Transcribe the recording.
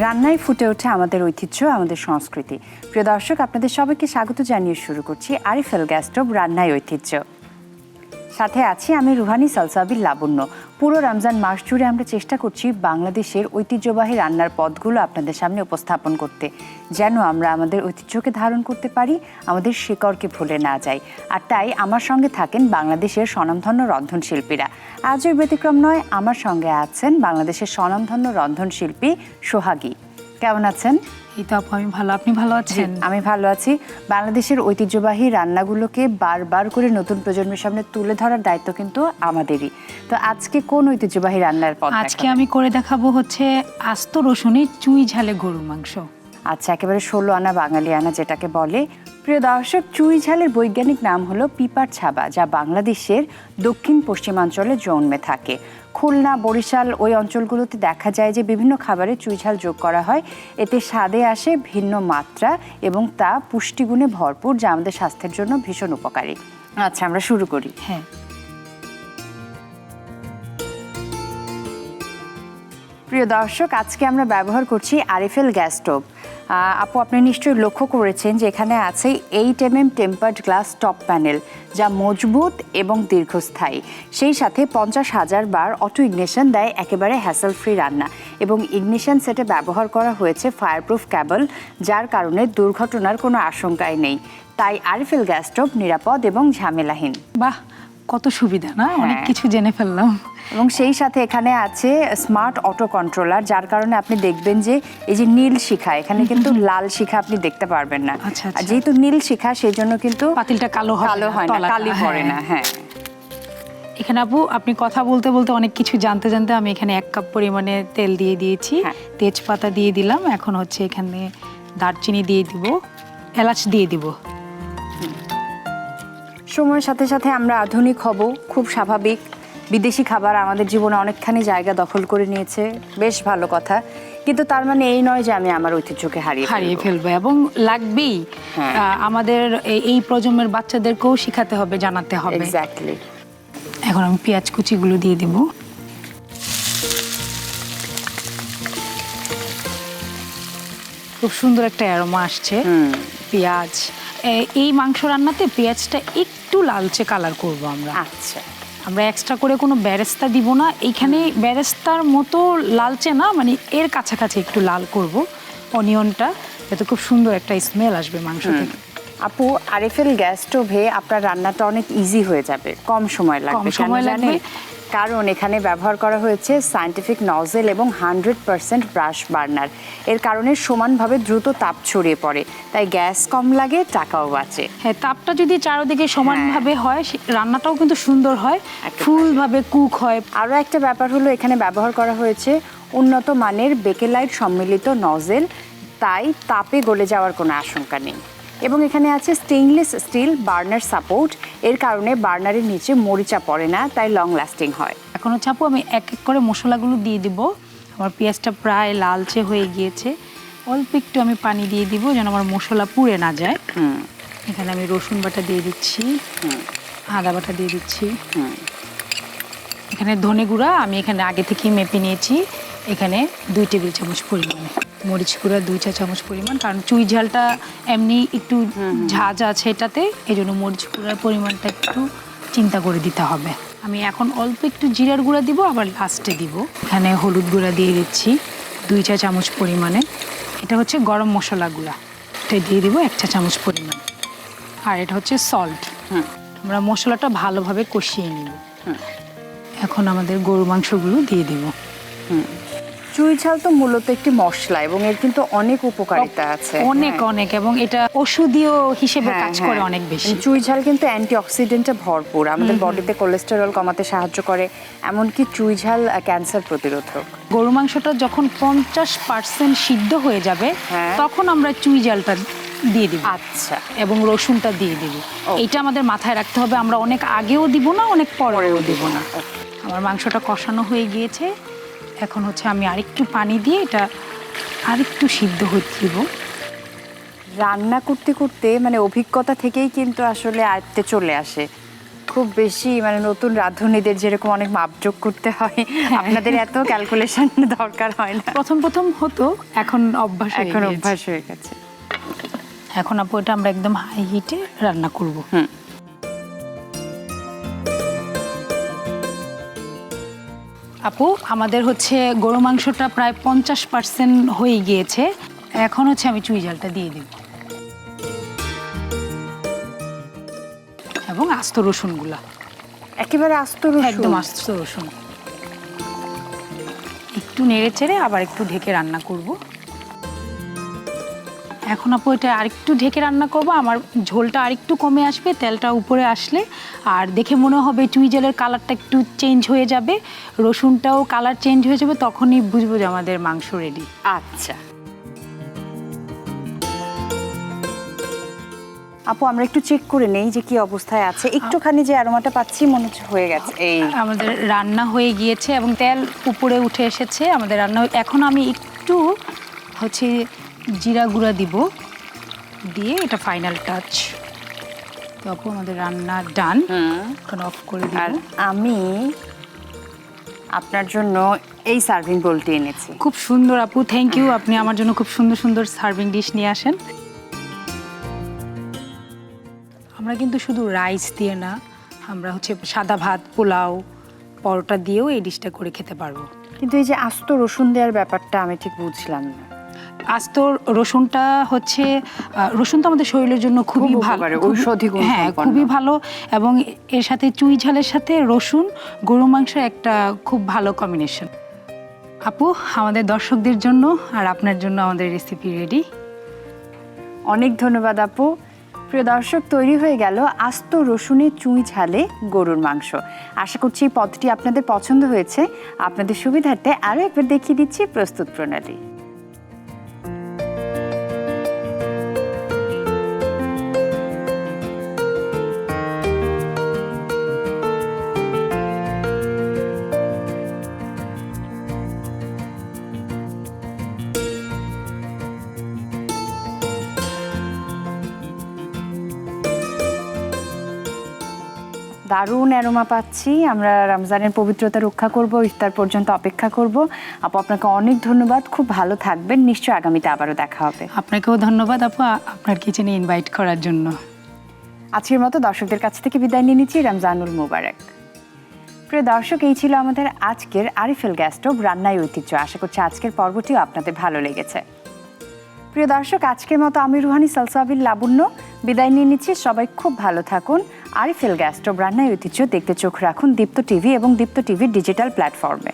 রান্নায় ফুটে ওঠে আমাদের ঐতিহ্য, আমাদের সংস্কৃতি। প্রিয় দর্শক, আপনাদের সবাইকে স্বাগত জানিয়ে শুরু করছি RFL গ্যাস স্টোভ রান্নায় ঐতিহ্য। সাথে আছি আমি রুহানি সালসাবিল লাবণ্য। পুরো রমজান মাস জুড়ে আমরা চেষ্টা করছি বাংলাদেশের ঐতিহ্যবাহী রান্নার পদগুলো আপনাদের সামনে উপস্থাপন করতে, যেন আমরা আমাদের ঐতিহ্যকে ধারণ করতে পারি, আমাদের শিকড়কে ভুলে না যাই। আর তাই আমার সঙ্গে থাকেন বাংলাদেশের স্বনামধন্য রন্ধনশিল্পীরা। আজও ব্যতিক্রম নয়, আমার সঙ্গে আছেন বাংলাদেশের স্বনামধন্য রন্ধনশিল্পী সোহাগী। কেমন আছেন? এই তো আপু, আমি ভালো। আপনি ভালো আছেন? আমি ভালো আছি। বাংলাদেশের ঐতিহ্যবাহী রান্নাগুলোকে বারবার করে নতুন প্রজন্মের সামনে তুলে ধরার দায়িত্ব কিন্তু আমাদেরই। তো আজকে কোন ঐতিহ্যবাহী রান্নার পদ আজকে আমি করে দেখাবো হচ্ছে আস্ত রসুনের চুই ঝালে গরুর মাংস। আচ্ছা, একেবারে 16 আনা বাঙালি আনা যেটাকে বলে। প্রিয় দর্শক, চুই ঝালের বৈজ্ঞানিক নাম হলো পিপার ছাবা, যা বাংলাদেশের দক্ষিণ পশ্চিমাঞ্চলে জন্মে থাকে। খুলনা, বরিশাল ওই অঞ্চলগুলোতে দেখা যায় যে বিভিন্ন খাবারে চুই ঝাল যোগ করা হয়। এতে স্বাদে আসে ভিন্ন মাত্রা এবং তা পুষ্টিগুণে ভরপুর, যা আমাদের স্বাস্থ্যের জন্য ভীষণ উপকারী। আচ্ছা, আমরা শুরু করি। হ্যাঁ, প্রিয় দর্শক, আজকে আমরা ব্যবহার করছি RFL গ্যাস স্টোভ। আপু, আপনি নিশ্চয়ই লক্ষ্য করেছেন যে এখানে আছে 8mm tempered glass top panel, যা মজবুত এবং দীর্ঘস্থায়ী। সেই সাথে 50,000 বার অটো ইগনিশন দেয় একেবারে হ্যাসেল ফ্রি রান্না, এবং ইগনিশন সেটে ব্যবহার করা হয়েছে ফায়ারপ্রুফ কেবল, যার কারণে দুর্ঘটনার কোনো আশঙ্কাই নেই। তাই RFL গ্যাস স্টোভ নিরাপদ এবং ঝামেলাহীন। বাহ, কত সুবিধা না! অনেক কিছু জেনে ফেললাম। এবং সেই সাথে এখানে আছে স্মার্ট অটো কন্ট্রোলার, যার কারণে আপনি দেখবেন যে এই যে নীল শিখা, এখানে কিন্তু লাল শিখা আপনি দেখতে পারবেন না। আর যেহেতু নীল শিখা, সেই জন্য কিন্তু পাতিলটা কালো হয় না, কালি পড়ে না। হ্যাঁ, এখানে আপু আপনি কথা বলতে বলতে অনেক কিছু জানতে জানতে আমি এখানে 1 কাপ পরিমাণে তেল দিয়ে দিয়েছি, তেজপাতা দিয়ে দিলাম। এখন হচ্ছে এখানে দারচিনি দিয়ে দিব, এলাচ দিয়ে দিব। সময়ের সাথে সাথে আমরা আধুনিক হব, খুব স্বাভাবিক। বিদেশি খাবার আমাদের জীবনে অনেকখানি জায়গা দখল করে নিয়েছে, বেশ ভালো কথা। কিন্তু তার মানে এই নয় যে আমি আমার ঐতিহ্যকে হারিয়ে ফেলবো, এবং লাগবেই। আমাদের এই প্রজন্মের বাচ্চাদেরকেও শেখাতে হবে, জানাতে হবে। এক্স্যাক্টলি। এখন আমি পেঁয়াজ কুচিগুলো দিয়ে দিব। খুব সুন্দর একটা অ্যারোমা আসছে পেঁয়াজ। এই মাংস রান্নাতে পেঁয়াজটা একটু লালচে কালার করব আমরা। আচ্ছা, আমরা এক্সট্রা করে কোনো বেরেস্তা দিব না এইখানে। বেরেস্তার মতো লালচে না, মানে এর কাছাকাছি একটু লাল করব অনিয়নটা, যাতে খুব সুন্দর একটা স্মেল আসবে মাংস থেকে। আপু, RFL গ্যাস স্টোভে আপনার রান্নাটা অনেক ইজি হয়ে যাবে, কম সময় লাগবে। কারণ এখানে ব্যবহার করা হয়েছে সায়েন্টিফিক নজেল এবং 100% ব্রাশ বার্নার। এর কারণে সমানভাবে দ্রুত তাপ ছড়িয়ে পড়ে, তাই গ্যাস কম লাগে, টাকাও বাঁচে। হ্যাঁ, তাপটা যদি চারদিকে সমানভাবে হয়, রান্নাটাও কিন্তু সুন্দর হয়, ফুলভাবে কুক হয়। আরও একটা ব্যাপার হলো, এখানে ব্যবহার করা হয়েছে উন্নত মানের বেকেলাইট সম্মিলিত নজেল, তাই তাপে গলে যাওয়ার কোনো আশঙ্কা নেই। এবং এখানে আছে স্টেইনলেস স্টিল বার্নার সাপোর্ট, এর কারণে বার্নারের নিচে মরিচা পড়ে না, তাই লং লাস্টিং হয়। এখন হচ্ছে আপু আমি এক এক করে মশলাগুলো দিয়ে দিব। আমার পেঁয়াজটা প্রায় লালচে হয়ে গিয়েছে, অল্প একটু আমি পানি দিয়ে দিব যেন আমার মশলা পুড়ে না যায়। এখানে আমি রসুন বাটা দিয়ে দিচ্ছি, আদা বাটা দিয়ে দিচ্ছি। এখানে ধনে গুঁড়া আমি এখানে আগে থেকেই মেপে নিয়েছি, এখানে 2 টেবিল চামচ পরিমাণ। মরিচ গুঁড়া 2 চা চামচ পরিমাণ, কারণ চুই ঝালটা এমনি একটু ঝাঁঝ আছে এটাতে, এই জন্য মরিচ গুঁড়ার পরিমাণটা একটু চিন্তা করে দিতে হবে। আমি এখন অল্প একটু জিরার গুঁড়া দিব, আবার লাস্টে দিব। এখানে হলুদ গুঁড়া দিয়ে দিচ্ছি 2 চা চামচ পরিমাণে। এটা হচ্ছে গরম মশলা গুঁড়া, এটা দিয়ে দিব 1 চা চামচ পরিমাণ। আর এটা হচ্ছে সল্ট। আমরা মশলাটা ভালোভাবে কষিয়ে নিব। এখন আমাদের গরু মাংসগুলো দিয়ে দিব। চুই ঝাল তো মূলত একটি মশলা, এবং এর কিন্তু অনেক উপকারিতা আছে, অনেক, এবং এটা ওষুধীয় হিসেবে কাজ করে অনেক বেশি। চুই ঝাল কিন্তু অ্যান্টিঅক্সিডেন্টে ভরপুর, আমাদের বডিতে কোলেস্টেরল কমাতে সাহায্য করে, এমনকি চুই ঝাল ক্যান্সার প্রতিরোধক। গরু মাংসটা যখন 50% সিদ্ধ হয়ে যাবে, তখন আমরা চুই ঝালটা দিয়ে দিব। আচ্ছা, এবং রসুনটা দিয়ে দিব। এটা আমাদের মাথায় রাখতে হবে, আমরা অনেক আগেও দিব না, অনেক পরেও দিব না। আমার মাংসটা কষানো হয়ে গিয়েছে, এখন হচ্ছে আমি আরেকটু পানি দিয়ে এটা আরেকটু সিদ্ধ হতে দিব। রান্না করতে করতে মানে অভিজ্ঞতা থেকেই কিন্তু আসলে আয়ত্তে চলে আসে। খুব বেশি মানে নতুন রাঁধুনিদের যেরকম অনেক মাপজোক করতে হয়, আপনাদের এত ক্যালকুলেশন দরকার হয় না। প্রথম প্রথম হতো, এখন অভ্যাস হয়ে গেছে। এখন আপু এটা আমরা একদম হাই হিটে রান্না করব। আপু আমাদের হচ্ছে গরু মাংসটা প্রায় 50% হয়ে গিয়েছে। এখন হচ্ছে আমি চুইঝালটা দিয়ে দেব এবং আস্ত রসুনগুলা, একেবারে আস্ত রসুন, একদম আস্ত রসুন। একটু নেড়ে চেড়ে আবার একটু ঢেকে রান্না করব। এখন আপু এটা আরেকটু ঢেকে রান্না করব, আমার ঝোলটা আরেকটু কমে আসবে, তেলটা উপরে আসলে আর দেখে মনে হবে চুইঝালের কালারটা একটু চেঞ্জ হয়ে যাবে, রসুনটাও কালার চেঞ্জ হয়ে যাবে, তখনই বুঝবো যে আমাদের মাংস রেডি। আচ্ছা আপু আমরা একটু চেক করে নেই যে কি অবস্থায় আছে। একটুখানি যে অ্যারোমাটা পাচ্ছি মনে হচ্ছে হয়ে গেছে। এই আমাদের রান্না হয়ে গিয়েছে এবং তেল উপরে উঠে এসেছে আমাদের রান্না। এখন আমি একটু হচ্ছে জিরা গুঁড়া দিব, দিয়ে এটা ফাইনাল টাচ। তো আপু আমাদের রান্না ডান, এখন অফ করে দিই। আর আমি আপনার জন্য এই সার্ভিং বোলটি এনেছি। খুব সুন্দর আপু, থ্যাংক ইউ। আপনি আমার জন্য খুব সুন্দর সুন্দর সার্ভিং ডিশ নিয়ে আসেন। আমরা কিন্তু শুধু রাইস দিয়ে না, আমরা হচ্ছে সাদা ভাত, পোলাও, পরোটা দিয়েও এই ডিশটা করে খেতে পারবো। কিন্তু এই যে আস্ত রসুন দেওয়ার ব্যাপারটা আমি ঠিক বুঝলাম না। আস্ত রসুনটা হচ্ছে, রসুন তো আমাদের শরীরের জন্য খুবই ভালো, ঔষধি গুণ। হ্যাঁ খুবই ভালো, এবং এর সাথে চুইঝালের সাথে রসুন, গরু মাংস একটা খুব ভালো কম্বিনেশন। আপু আমাদের দর্শকদের জন্য আর আপনার জন্য আমাদের রেসিপি রেডি। অনেক ধন্যবাদ আপু। প্রিয় দর্শক, তৈরি হয়ে গেল আস্ত রসুনে চুইঝালে গরুর মাংস। আশা করছি এই পদটি আপনাদের পছন্দ হয়েছে। আপনাদের সুবিধার্থে আরও একবার দেখিয়ে দিচ্ছি প্রস্তুত প্রণালী। দারুণ অ্যারোমা পাচ্ছি। আমরা রমজানের পবিত্রতা রক্ষা করব, ইফতার পর্যন্ত অপেক্ষা করব। আপু আপনাকে অনেক ধন্যবাদ, খুব ভালো থাকবেন। নিশ্চয়ই আগামীতে আবারও দেখা হবে। আপনাকেও ধন্যবাদ আপু আপনার কিচেনে ইনভাইট করার জন্য। আজকের মতো দর্শকদের কাছ থেকে বিদায় নিয়ে নিচ্ছি। রমজানুল মুবারক। প্রিয় দর্শক, এই ছিল আমাদের আজকের RFL গ্যাস স্টোভ রান্নায় ঐতিহ্য। আশা করছি আজকের পর্বটিও আপনাদের ভালো লেগেছে। প্রিয় দর্শক, আজকের মতো আমি রুহানি সালসাবিল লাবণ্য বিদায় নিয়ে নিচ্ছি। সবাই খুব ভালো থাকুন। RFL গ্যাস স্টোভ রান্নায় ঐতিহ্য দেখতে চোখ রাখুন দীপ্ত টিভি এবং দীপ্ত টিভির ডিজিটাল প্ল্যাটফর্মে।